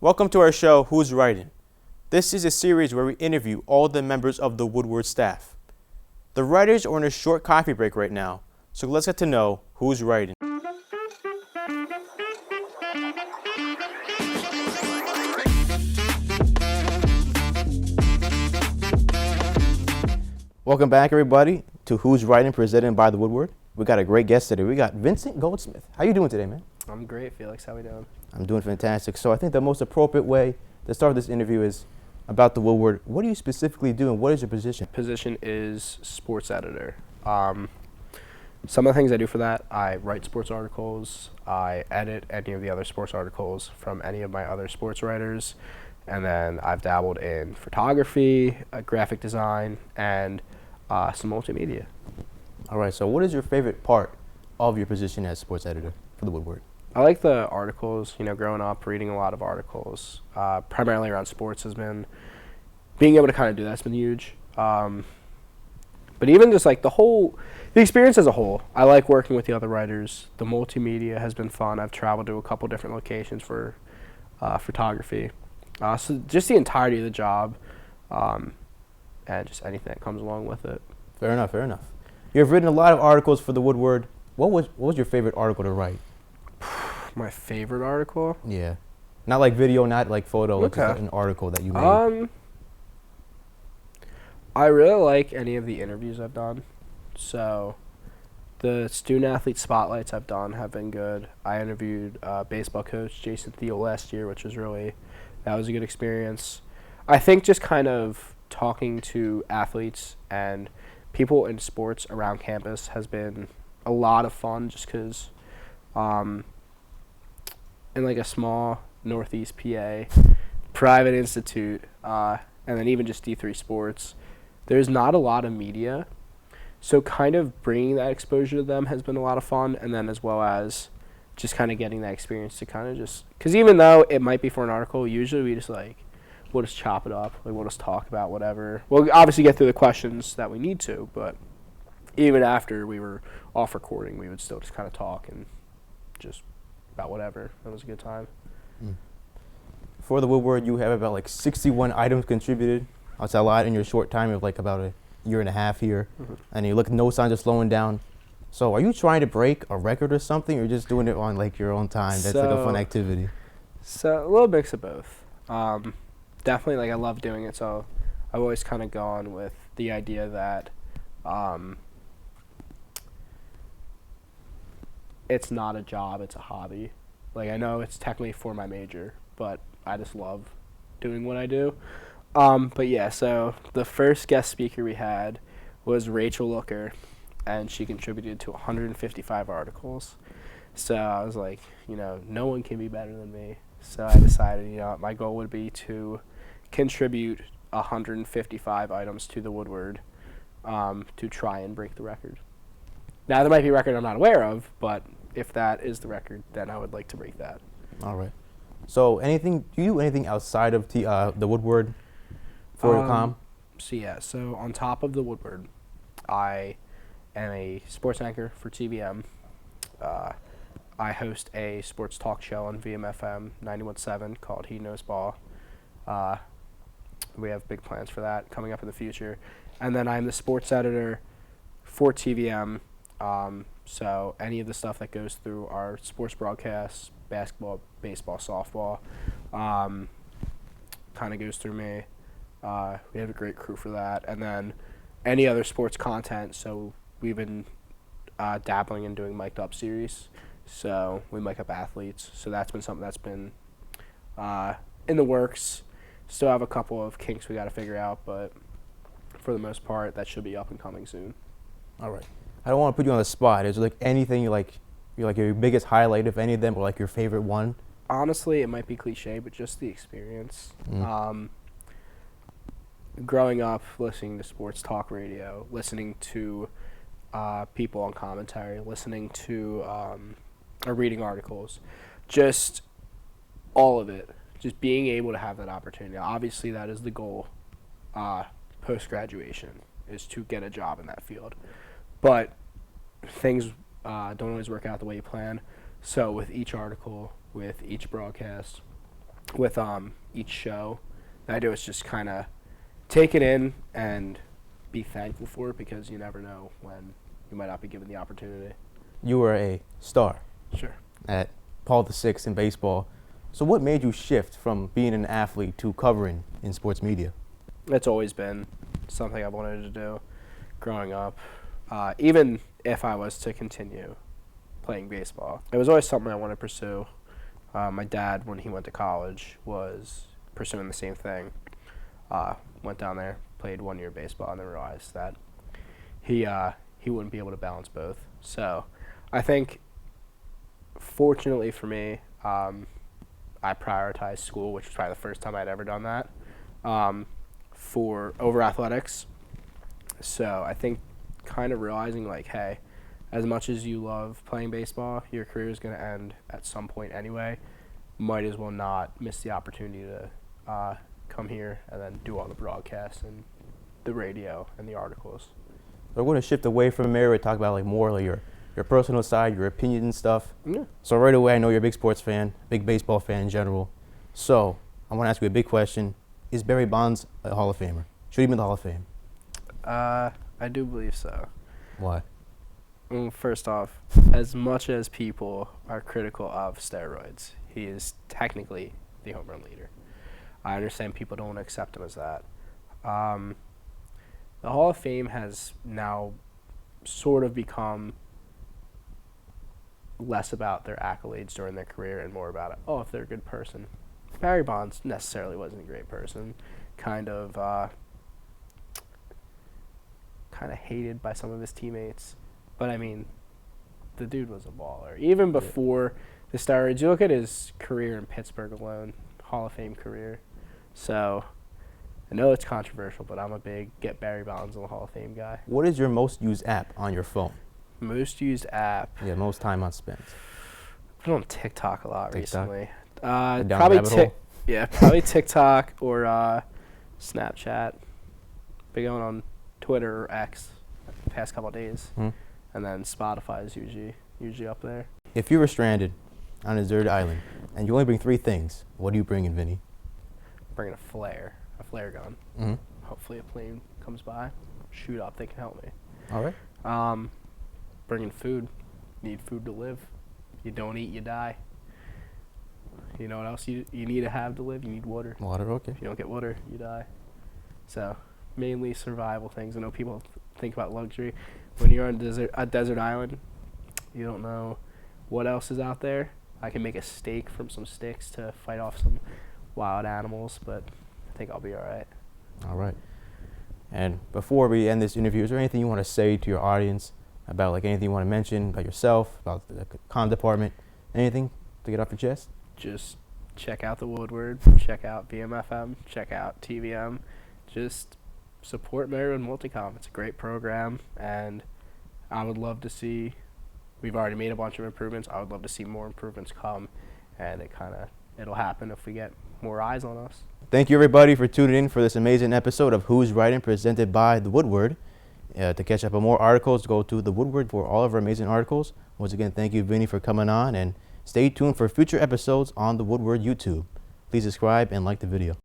Welcome to our show, Who's Writing? This is a series where we interview all the members of the Woodward staff. The writers are on a short coffee break right now, so let's get to know who's writing. Welcome back, everybody, to Who's Writing, presented by the Woodward. We got a great guest today. We got Vincent Goldschmidt. How you doing today, man? I'm great, Felix. How we doing? I'm doing fantastic. So I think the most appropriate way to start this interview is about the Woodward. What do you specifically do, and what is your position? Position is sports editor. Some of the things I do for that, I write sports articles, I edit any of the other sports articles from any of my other sports writers, and then I've dabbled in photography, graphic design, and some multimedia. All right, so what is your favorite part of your position as sports editor for the Woodward? I like the articles. Growing up, reading a lot of articles, primarily around sports has been, being able to kind of do that's been huge. But even just like the experience as a whole, I like working with the other writers. The multimedia has been fun. I've traveled to a couple different locations for photography. So just the entirety of the job, and just anything that comes along with it. Fair enough. You've written a lot of articles for the Woodward. What was your favorite article to write? My favorite article? Yeah. Not like video, not like photo, Okay. just an article that you made. I really like any of the interviews I've done. So the student athlete spotlights I've done have been good. I interviewed baseball coach Jason Thiel last year, which was that was a good experience. I think just kind of talking to athletes and people in sports around campus has been a lot of fun, just because in like a small Northeast PA private institute, and then even just D3 sports, there's not a lot of media. So kind of bringing that exposure to them has been a lot of fun, and then as well as just kind of getting that experience to kind of just, because even though it might be for an article, usually we'll just chop it up, we'll just talk about whatever. We'll obviously get through the questions that we need to, but even after we were off recording, we would still just kind of talk and just about whatever. It was a good time. For the Woodward, you have about like 61 items contributed. That's a lot in your short time of like about a year and a half here. Mm-hmm. And you look no signs of slowing down. So are you trying to break a record or something, or just doing it on like your own time? That's like a fun activity. So a little mix of both. Definitely, like, I love doing it, so I've always kind of gone with the idea that it's not a job, it's a hobby. Like, I know it's technically for my major, but I just love doing what I do. But yeah, so the first guest speaker we had was Rachel Looker, and she contributed to 155 articles. So I was like, no one can be better than me. So I decided, my goal would be to contribute 155 items to the Woodward to try and break the record. Now, there might be a record I'm not aware of, but if that is the record, then I would like to break that. All right. So do you do anything outside of the Woodward for your com? So on top of the Woodward, I am a sports anchor for TVM. I host a sports talk show on VMFM 91.7 called He Knows Ball. We have big plans for that coming up in the future. And then I'm the sports editor for TVM. So any of the stuff that goes through our sports broadcasts, basketball, baseball, softball, kind of goes through me. We have a great crew for that. And then any other sports content. So we've been dabbling in doing mic'd up series. So we mic up athletes. So that's been something that's been in the works. Still have a couple of kinks we got to figure out, but for the most part, that should be up and coming soon. All right. I don't want to put you on the spot. Is there like anything you like your biggest highlight, if any of them, or like your favorite one? Honestly, it might be cliche, but just the experience. Growing up, listening to sports talk radio, listening to people on commentary, listening to or reading articles, just all of it. Just being able to have that opportunity. Obviously, that is the goal post-graduation, is to get a job in that field. But things don't always work out the way you plan. So with each article, with each broadcast, with each show that I do is just kind of take it in and be thankful for it, because you never know when you might not be given the opportunity. You were a star Sure. at Paul VI in baseball. So what made you shift from being an athlete to covering in sports media? It's always been something I've wanted to do growing up. Even if I was to continue playing baseball, it was always something I wanted to pursue. My dad, when he went to college, was pursuing the same thing. Went down there, played 1 year baseball, and then realized that he wouldn't be able to balance both. So I think, fortunately for me, I prioritized school, which was probably the first time I'd ever done that, over athletics. So I think kind of realizing, like, hey, as much as you love playing baseball, your career is going to end at some point anyway. Might as well not miss the opportunity to come here and then do all the broadcasts and the radio and the articles. We're going to shift away from Marywood, talk about like more like your personal side, your opinions and stuff. Yeah. So right away, I know you're a big sports fan, big baseball fan in general. So I want to ask you a big question. Is Barry Bonds a Hall of Famer? Should he be in the Hall of Fame? I do believe so. Why? Well, first off, as much as people are critical of steroids, he is technically the home run leader. I understand people don't accept him as that. The Hall of Fame has now sort of become less about their accolades during their career and more about, if they're a good person. Barry Bonds necessarily wasn't a great person. Kind of hated by some of his teammates. But, I mean, the dude was a baller. Even before the steroids, you look at his career in Pittsburgh alone, Hall of Fame career. So I know it's controversial, but I'm a big get Barry Bonds in the Hall of Fame guy. What is your most used app on your phone? Most used app? Yeah, most time on spent. I've been on TikTok a lot recently. Probably probably TikTok or Snapchat. Been going on Twitter or X the past couple of days. And then Spotify is usually up there. If you were stranded on a deserted island and you only bring 3 things, what do you bring in, Vinny? Bringing a flare gun. Mm-hmm. Hopefully a plane comes by, shoot up, they can help me. All right. Bringing food. Need food to live. You don't eat, you die. You know what else you need to have to live? You need water. Water, okay. If you don't get water, you die. So mainly survival things. I know people think about luxury. When you're on a desert island, you don't know what else is out there. I can make a steak from some sticks to fight off some wild animals, but I think I'll be all right. All right. And before we end this interview, is there anything you want to say to your audience about, like, anything you want to mention about yourself, about the comm department, anything to get off your chest? Just check out the Woodward, check out BMFM, check out TVM. Just support Marywood Multicom. It's a great program, and I would love to see, we've already made a bunch of improvements. I would love to see more improvements come, and it'll happen if we get more eyes on us. Thank you, everybody, for tuning in for this amazing episode of Who's Writing, presented by The Woodward. To catch up on more articles, go to The Woodward for all of our amazing articles. Once again, thank you, Vinny, for coming on, and stay tuned for future episodes on The Woodward YouTube. Please subscribe and like the video.